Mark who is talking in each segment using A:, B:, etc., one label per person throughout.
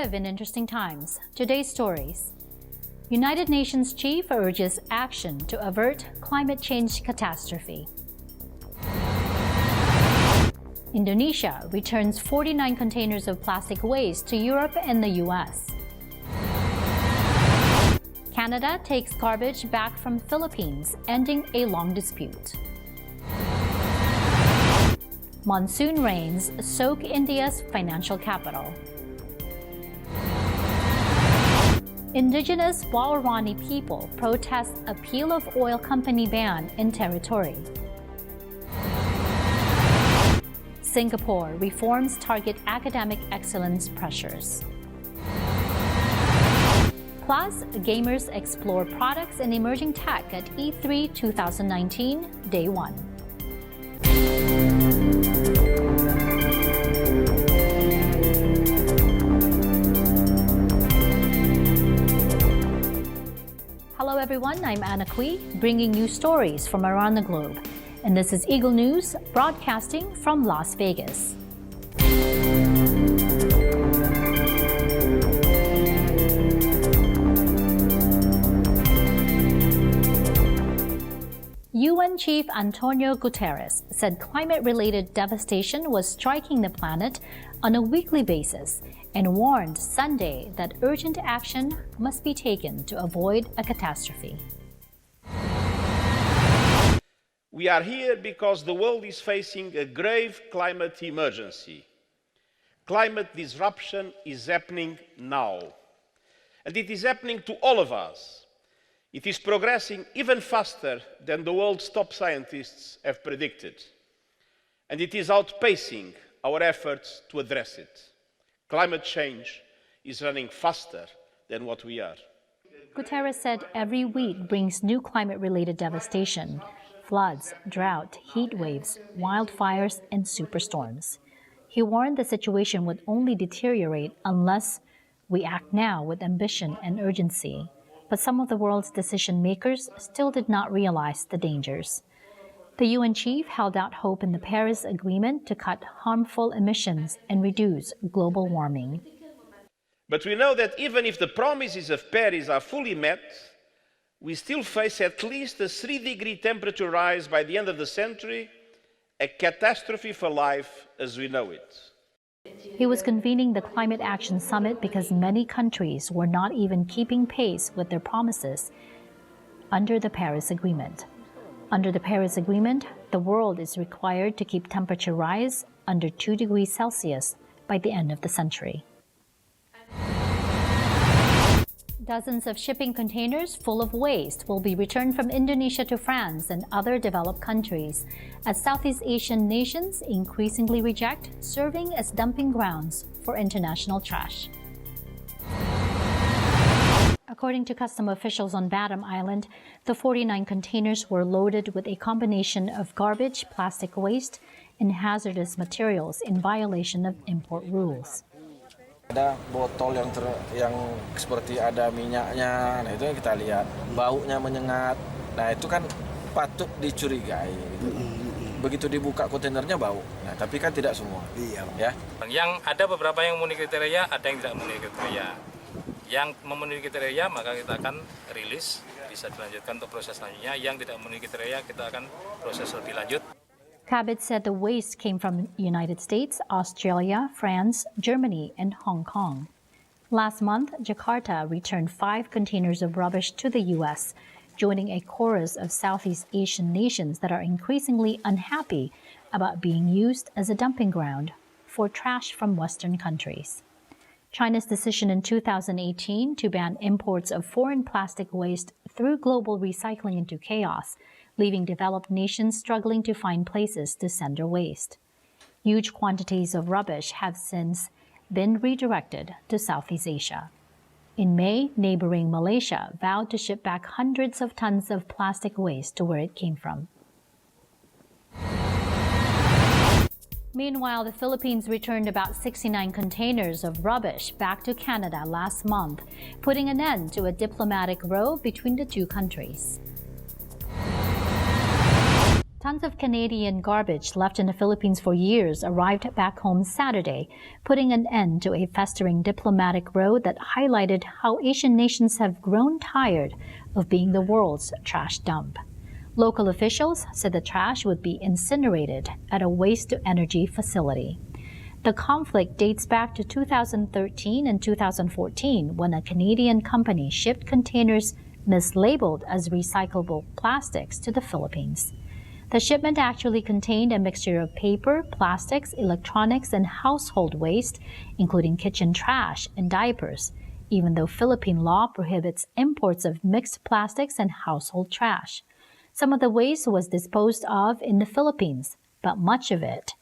A: live in interesting times. Today's stories. United Nations chief urges action to avert climate change catastrophe. Indonesia returns 49 containers of plastic waste to Europe and the US. Canada takes garbage back from Philippines, ending a long dispute. Monsoon rains soak India's financial capital. Indigenous Waorani people protest appeal of oil company ban in territory. Singapore reforms target academic excellence pressures. Plus, gamers explore products and emerging tech at E3 2019, Day 1. Hello everyone, I'm Anna Kui, bringing you stories from around the globe. And this is Eagle News, broadcasting from Las Vegas. UN Chief Antonio Guterres said climate-related devastation was striking the planet on a weekly basis and warned Sunday that urgent action must be taken to avoid a catastrophe.
B: We are here because the world is facing a grave climate emergency. Climate disruption is happening now. And it is happening to all of us. It is progressing even faster than the world's top scientists have predicted. And it is outpacing our efforts to address it. Climate change is running faster than what we are.
A: Guterres said every week brings new climate-related devastation: floods, drought, heat waves, wildfires, and superstorms. He warned the situation would only deteriorate unless we act now with ambition and urgency. But some of the world's decision makers still did not realize the dangers. The UN chief held out hope in the Paris Agreement to cut harmful emissions and reduce global warming.
B: But we know that even if the promises of Paris are fully met, we still face at least a 3-degree temperature rise by the end of the century, a catastrophe for life as we know it.
A: He was convening the Climate Action Summit because many countries were not even keeping pace with their promises under the Paris Agreement. Under the Paris Agreement, the world is required to keep temperature rise under 2 degrees Celsius by the end of the century. Dozens of shipping containers full of waste will be returned from Indonesia to France and other developed countries as Southeast Asian nations increasingly reject serving as dumping grounds for international trash. According to custom officials on Batam Island, the 49 containers were loaded with a combination of garbage, plastic waste, and hazardous materials in violation of import rules.
C: Ada botol yang seperti ada minyaknya, nah itu yang kita lihat, baunya menyengat, nah itu kan patut dicurigai. Begitu dibuka kontainernya bau, nah tapi kan tidak semua. Iya. Ya.
D: Yang ada beberapa yang memenuhi kriteria, ada yang tidak memenuhi kriteria. Yang memenuhi kriteria maka kita akan rilis, bisa dilanjutkan untuk proses selanjutnya. Yang tidak memenuhi kriteria kita akan proses lebih lanjut.
A: Cabot said the waste came from the United States, Australia, France, Germany, and Hong Kong. Last month, Jakarta returned 5 containers of rubbish to the U.S., joining a chorus of Southeast Asian nations that are increasingly unhappy about being used as a dumping ground for trash from Western countries. China's decision in 2018 to ban imports of foreign plastic waste threw global recycling into chaos, leaving developed nations struggling to find places to send their waste. Huge quantities of rubbish have since been redirected to Southeast Asia. In May, neighboring Malaysia vowed to ship back hundreds of tons of plastic waste to where it came from. Meanwhile, the Philippines returned about 69 containers of rubbish back to Canada last month, putting an end to a diplomatic row between the two countries. Tons of Canadian garbage left in the Philippines for years arrived back home Saturday, putting an end to a festering diplomatic row that highlighted how Asian nations have grown tired of being the world's trash dump. Local officials said the trash would be incinerated at a waste-to-energy facility. The conflict dates back to 2013 and 2014 when a Canadian company shipped containers mislabeled as recyclable plastics to the Philippines. The shipment actually contained a mixture of paper, plastics, electronics, and household waste, including kitchen trash and diapers, even though Philippine law prohibits imports of mixed plastics and household trash. Some of the waste was disposed of in the Philippines, but much of it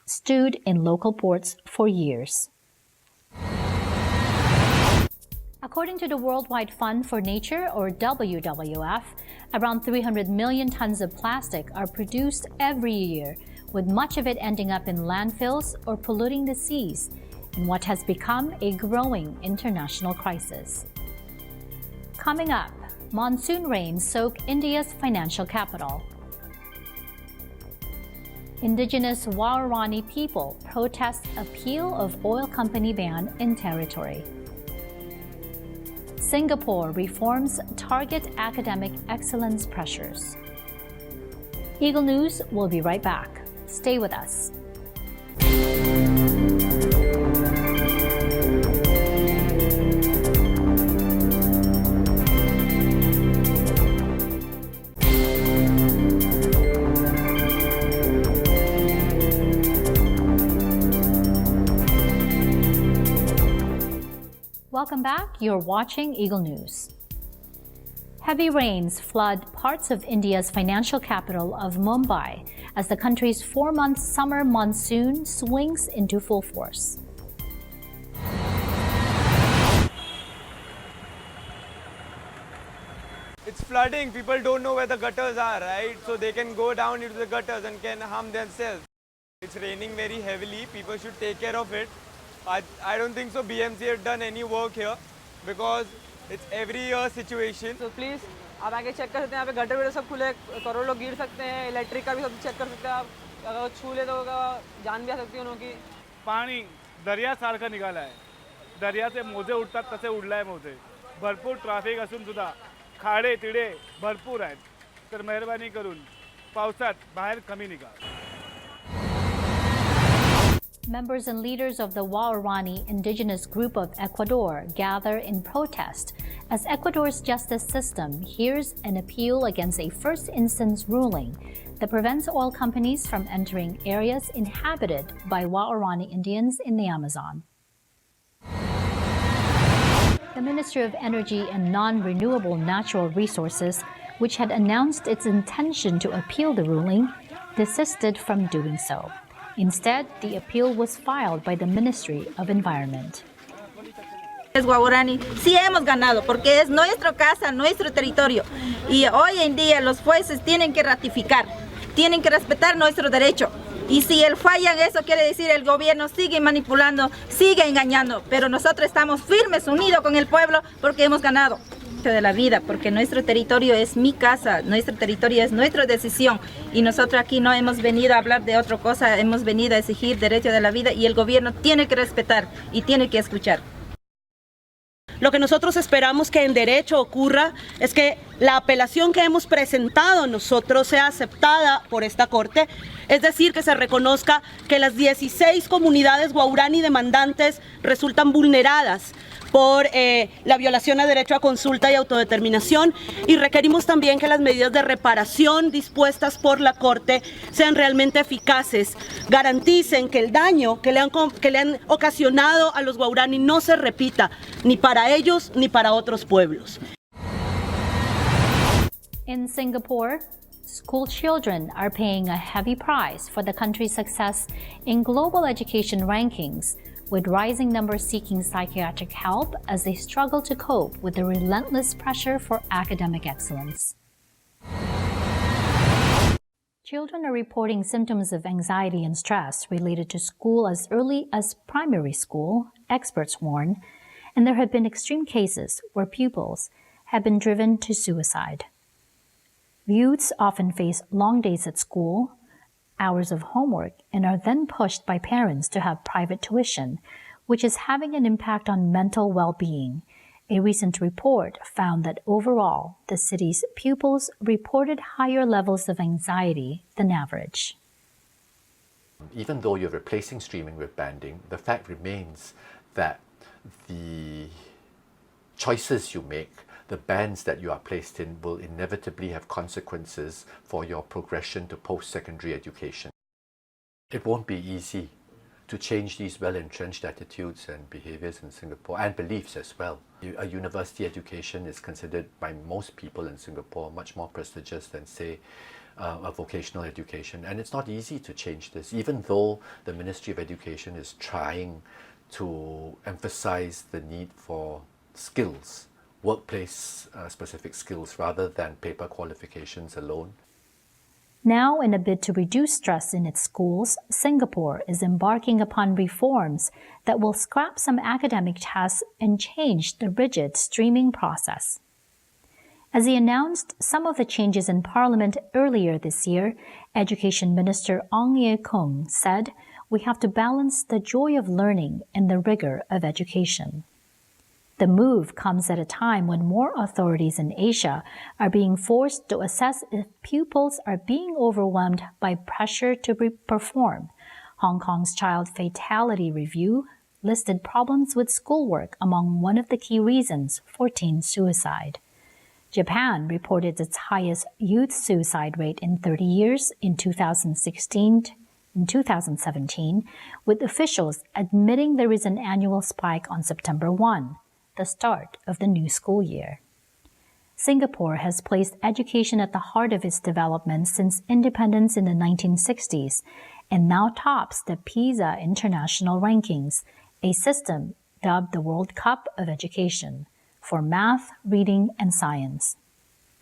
A: stewed in local ports for years. According to the Worldwide Fund for Nature, or WWF, around 300 million tons of plastic are produced every year, with much of it ending up in landfills or polluting the seas, in what has become a growing international crisis. Coming up, monsoon rains soak India's financial capital. Indigenous Waorani people protest appeal of oil company ban in territory. Singapore reforms target academic excellence pressures. Eagle News will be right back. Stay with us. Welcome back. You're watching Eagle News. Heavy rains flood parts of India's financial capital of Mumbai as the country's 4-month summer monsoon swings into full force.
E: It's flooding. People don't know where the gutters are, right? So they can go down into the gutters and can harm themselves. It's raining very heavily. People should take care of it. I don't think so BMC have done any work here because it's every year situation.
F: So please, आप आगे check कर सकते हैं यहाँ पे gutter वगैरह सब खुले, करोड़ लोग गिर सकते हैं, इलेक्ट्रिक का भी सब चेक कर सकते हैं आप, अगर छू ले तो जान भी आ सकती है उनकी.
G: पाणी दर्यासारखं निघालं आहे. दर्याचे मोजे उडतात तसे उडलाय मोजे. भरपूर ट्रॅफिक असून सुद्धा खाडे तिडे भरपूर आहेत. तर मेहरबानी करून पावसात बाहेर कमी निघा.
A: Members and leaders of the Waorani indigenous group of Ecuador gather in protest as Ecuador's justice system hears an appeal against a first-instance ruling that prevents oil companies from entering areas inhabited by Waorani Indians in the Amazon. The Ministry of Energy and Non-Renewable Natural Resources, which had announced its intention to appeal the ruling, desisted from doing so. Instead, the appeal was filed by the Ministry of Environment.
H: Guaurani, sí hemos ganado porque es nuestra casa, nuestro territorio. Y hoy en día los jueces tienen que ratificar, tienen que respetar nuestro derecho. Y si fallan, eso quiere decir el gobierno sigue manipulando, sigue engañando. Pero nosotros estamos firmes, unidos con el pueblo porque hemos ganado. De la vida, porque nuestro territorio es mi casa, nuestro territorio es nuestra decisión y nosotros aquí no hemos venido a hablar de otra cosa, hemos venido a exigir derecho de la vida y el gobierno tiene que respetar y tiene que escuchar.
I: Lo que nosotros esperamos que en derecho ocurra es que la apelación que hemos presentado nosotros sea aceptada por esta Corte, es decir, que se reconozca que las 16 comunidades guaurani demandantes resultan vulneradas por la violación a derecho a consulta y autodeterminación, y requerimos también que las medidas de reparación dispuestas por la Corte sean realmente eficaces, garanticen que el daño que le han ocasionado a los guaurani no se repita, ni para ellos ni para otros pueblos.
A: In Singapore, school children are paying a heavy price for the country's success in global education rankings, with rising numbers seeking psychiatric help as they struggle to cope with the relentless pressure for academic excellence. Children are reporting symptoms of anxiety and stress related to school as early as primary school, experts warn, and there have been extreme cases where pupils have been driven to suicide. Youths often face long days at school, hours of homework, and are then pushed by parents to have private tuition, which is having an impact on mental well-being. A recent report found that overall, the city's pupils reported higher levels of anxiety than average.
J: Even though you're replacing streaming with banding, the fact remains that the choices you make, the bands that you are placed in, will inevitably have consequences for your progression to post-secondary education. It won't be easy to change these well-entrenched attitudes and behaviors in Singapore, and beliefs as well. A university education is considered by most people in Singapore much more prestigious than, say, a vocational education. And it's not easy to change this, even though the Ministry of Education is trying to emphasize the need for skills, workplace specific skills, rather than paper qualifications alone.
A: Now, in a bid to reduce stress in its schools, Singapore is embarking upon reforms that will scrap some academic tasks and change the rigid streaming process. As he announced some of the changes in Parliament earlier this year, Education Minister Ong Ye Kung said, "We have to balance the joy of learning and the rigor of education." The move comes at a time when more authorities in Asia are being forced to assess if pupils are being overwhelmed by pressure to perform. Hong Kong's Child Fatality Review listed problems with schoolwork among one of the key reasons for teen suicide. Japan reported its highest youth suicide rate in 30 years in 2016 and 2017, with officials admitting there is an annual spike on September 1. The start of the new school year. Singapore has placed education at the heart of its development since independence in the 1960s and now tops the PISA international rankings, a system dubbed the World Cup of Education, for math, reading, and science.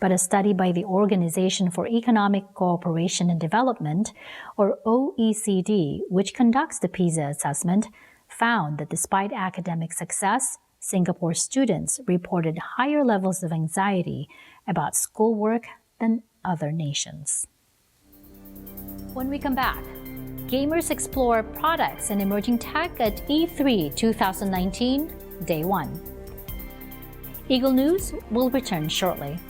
A: But a study by the Organization for Economic Cooperation and Development, or OECD, which conducts the PISA assessment, found that despite academic success, Singapore students reported higher levels of anxiety about schoolwork than other nations. When we come back, gamers explore products and emerging tech at E3 2019, Day 1. Eagle News will return shortly.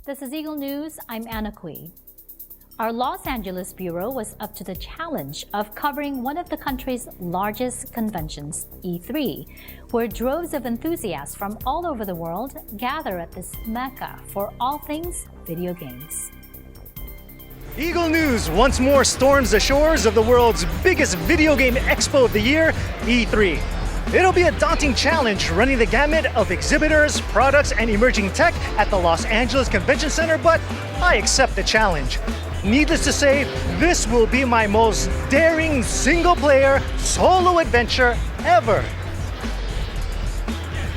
A: This is Eagle News. I'm Anna Kui. Our Los Angeles bureau was up to the challenge of covering one of the country's largest conventions, E3, where droves of enthusiasts from all over the world gather at this mecca for all things video games.
K: Eagle News once more storms the shores of the world's biggest video game expo of the year, E3. It'll be a daunting challenge running the gamut of exhibitors, products, and emerging tech at the Los Angeles Convention Center, but I accept the challenge. Needless to say, this will be my most daring single-player solo adventure ever.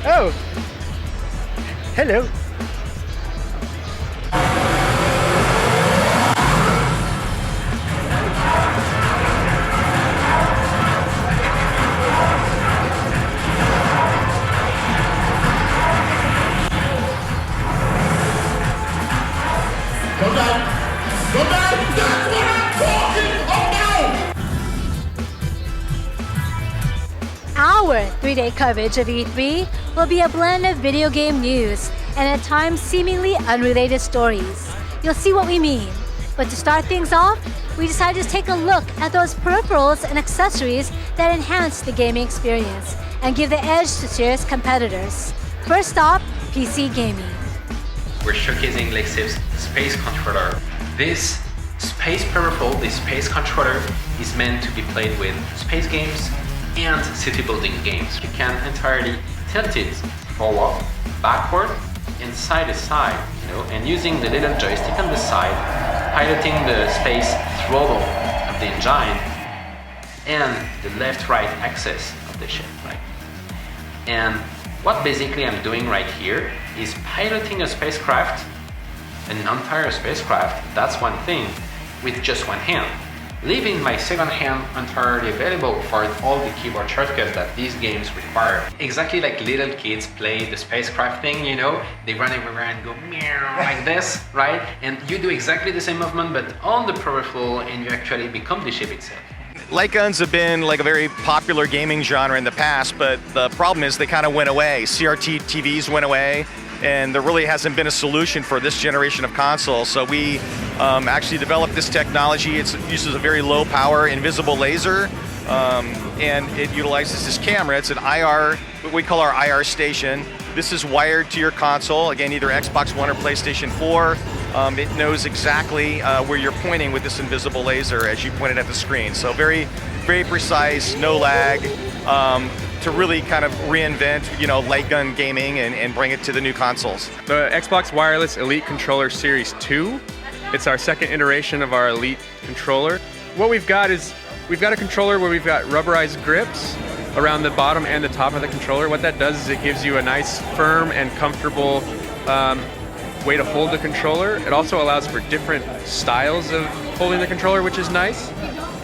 K: Oh, hello.
L: Our 3-day coverage of E3 will be a blend of video game news and at times seemingly unrelated stories. You'll see what we mean. But to start things off, we decided to take a look at those peripherals and accessories that enhance the gaming experience and give the edge to serious competitors. First up, PC gaming.
M: We're showcasing Lexip's space controller. This space peripheral, this space controller, is meant to be played with space games and city building games. You can entirely tilt it forward, backward, and side to side, and using the little joystick on the side, piloting the space throttle of the engine and the left-right axis of the ship, right? And What basically I'm doing right here is piloting a spacecraft, an entire spacecraft, that's one thing, with just one hand, leaving my second hand entirely available for all the keyboard shortcuts that these games require. Exactly like little kids play the spacecraft thing, you know? They run everywhere and go meow like this, right? And you do exactly the same movement but on the peripheral, and you actually become the ship itself.
N: Light guns have been like a very popular gaming genre in the past, but the problem is they kind of went away. CRT TVs went away, and there really hasn't been a solution for this generation of consoles. So we actually developed this technology. It uses a very low power invisible laser, and it utilizes this camera. It's an IR, what we call our IR station. This is wired to your console, again, either Xbox One or PlayStation 4. It knows exactly where you're pointing with this invisible laser as you point it at the screen. So very, very precise, no lag, to really kind of reinvent, you know, light gun gaming and bring it to the new consoles.
O: The Xbox Wireless Elite Controller Series 2. It's our second iteration of our Elite controller. What we've got is, we've got a controller where we've got rubberized grips around the bottom and the top of the controller. What that does is it gives you a nice, firm and comfortable way to hold the controller. It also allows for different styles of holding the controller, which is nice.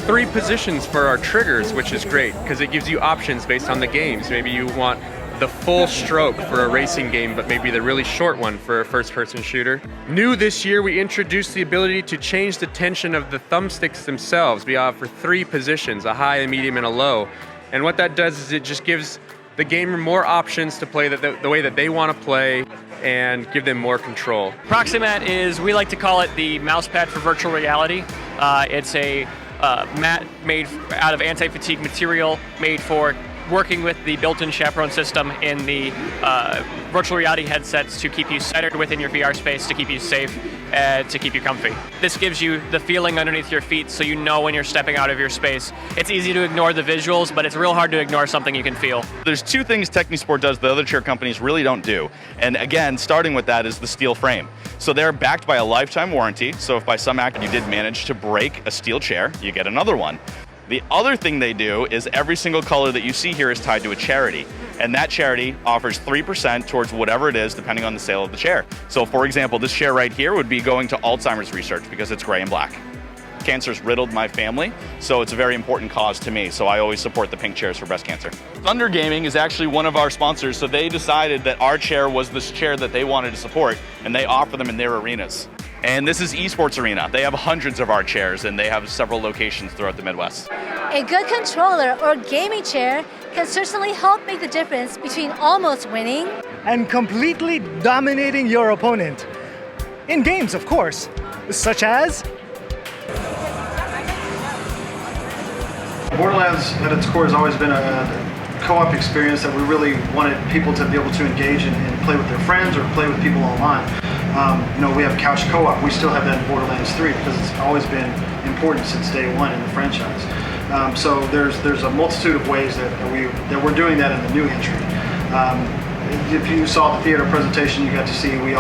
O: 3 positions for our triggers, which is great because it gives you options based on the games. Maybe you want the full stroke for a racing game, but maybe the really short one for a first-person shooter. New this year, we introduced the ability to change the tension of the thumbsticks themselves. We offer 3 positions, a high, a medium, and a low. And what that does is it just gives the gamer more options to play the way that they want to play and give them more control.
P: Proximat is, we like to call it the mouse pad for virtual reality. It's a mat made out of anti-fatigue material, made for working with the built-in chaperone system in the virtual reality headsets to keep you centered within your VR space, to keep you safe, to keep you comfy. This gives you the feeling underneath your feet so you know when you're stepping out of your space. It's easy to ignore the visuals, but it's real hard to ignore something you can feel.
Q: There's 2 things Technisport does the other chair companies really don't do. And again, starting with that is the steel frame. So they're backed by a lifetime warranty. So if by some accident you did manage to break a steel chair, you get another one. The other thing they do is every single color that you see here is tied to a charity. And that charity offers 3% towards whatever it is, depending on the sale of the chair. So for example, this chair right here would be going to Alzheimer's research because it's gray and black. Cancer's riddled my family, so it's a very important cause to me. So I always support the pink chairs for breast cancer. Thunder Gaming is actually one of our sponsors, so they decided that our chair was this chair that they wanted to support, and they offer them in their arenas. And this is Esports Arena. They have hundreds of our chairs, and they have several locations throughout the Midwest.
L: A good controller or gaming chair can certainly help make the difference between almost winning
K: and completely dominating your opponent. In games, of course, such as
R: Borderlands at its core has always been a co-op experience that we really wanted people to be able to engage and play with their friends or play with people online. You know, we have couch co-op. We still have that in Borderlands 3 because it's always been important since day one in the franchise. So there's a multitude of ways that we're doing that in the new entry. If you saw the theater presentation, you got to see we're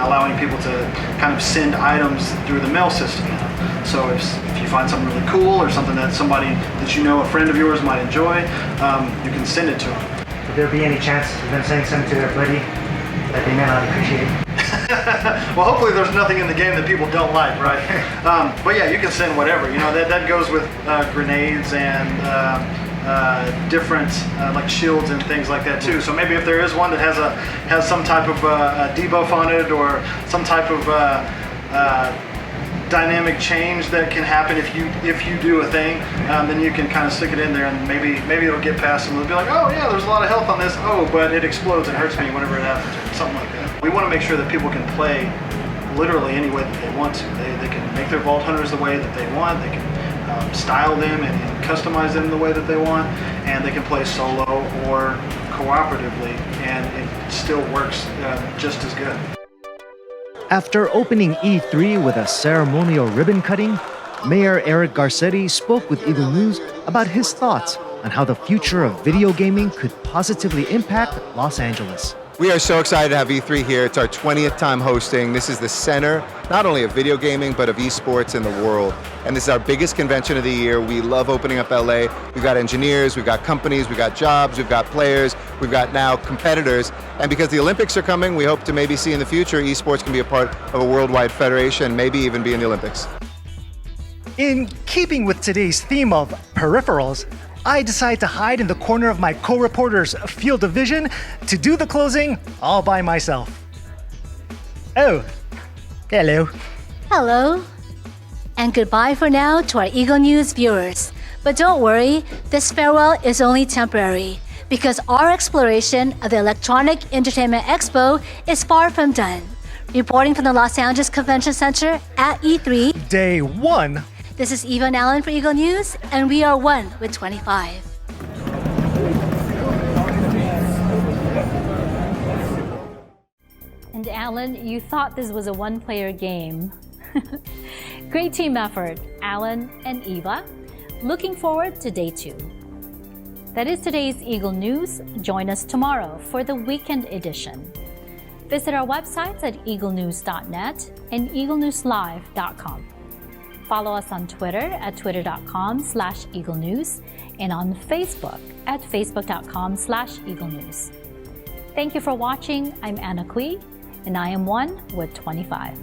R: allowing people to kind of send items through the mail system now. So if you find something really cool or something that somebody that you know, a friend of yours might enjoy, you can send it to them.
S: Would there be any chance of them sending something to their buddy that they may not appreciate?
R: Well, hopefully there's nothing in the game that people don't like, right? But yeah, you can send whatever. You know, that goes with grenades and different like shields and things like that too. So maybe if there is one that has some type of debuff on it or some type of dynamic change that can happen if you do a thing, then you can kind of stick it in there and maybe it'll get past them. They'll be like, oh yeah, there's a lot of health on this. Oh, but it explodes and hurts me whenever it happens, or something like that. We want to make sure that people can play literally any way that they want to. They can make their Vault Hunters the way that they want. They can style them and customize them the way that they want, and they can play solo or cooperatively, and it still works just as good.
K: After opening E3 with a ceremonial ribbon cutting, Mayor Eric Garcetti spoke with Eagle News about his thoughts on how the future of video gaming could positively impact Los Angeles.
T: We are so excited to have E3 here. It's our 20th time hosting. This is the center, not only of video gaming, but of esports in the world. And this is our biggest convention of the year. We love opening up LA. We've got engineers, we've got companies, we've got jobs, we've got players, we've got now competitors. And because the Olympics are coming, we hope to maybe see in the future esports can be a part of a worldwide federation, maybe even be in the Olympics.
K: In keeping with today's theme of peripherals, I decide to hide in the corner of my co-reporter's field of vision to do the closing all by myself. Oh, hello.
L: Hello. And goodbye for now to our Eagle News viewers. But don't worry, this farewell is only temporary because our exploration of the Electronic Entertainment Expo is far from done. Reporting from the Los Angeles Convention Center at E3,
K: Day 1.
L: This is Eva and Alan for Eagle News, and we are 1 with 25.
A: And Alan, you thought this was a one-player game. Great team effort, Alan and Eva. Looking forward to Day 2. That is today's Eagle News. Join us tomorrow for the weekend edition. Visit our websites at eaglenews.net and eaglenewslive.com. Follow us on Twitter at twitter.com/eaglenews and on Facebook at facebook.com/eaglenews. Thank you for watching. I'm Anna Kui, and I am 1 with 25.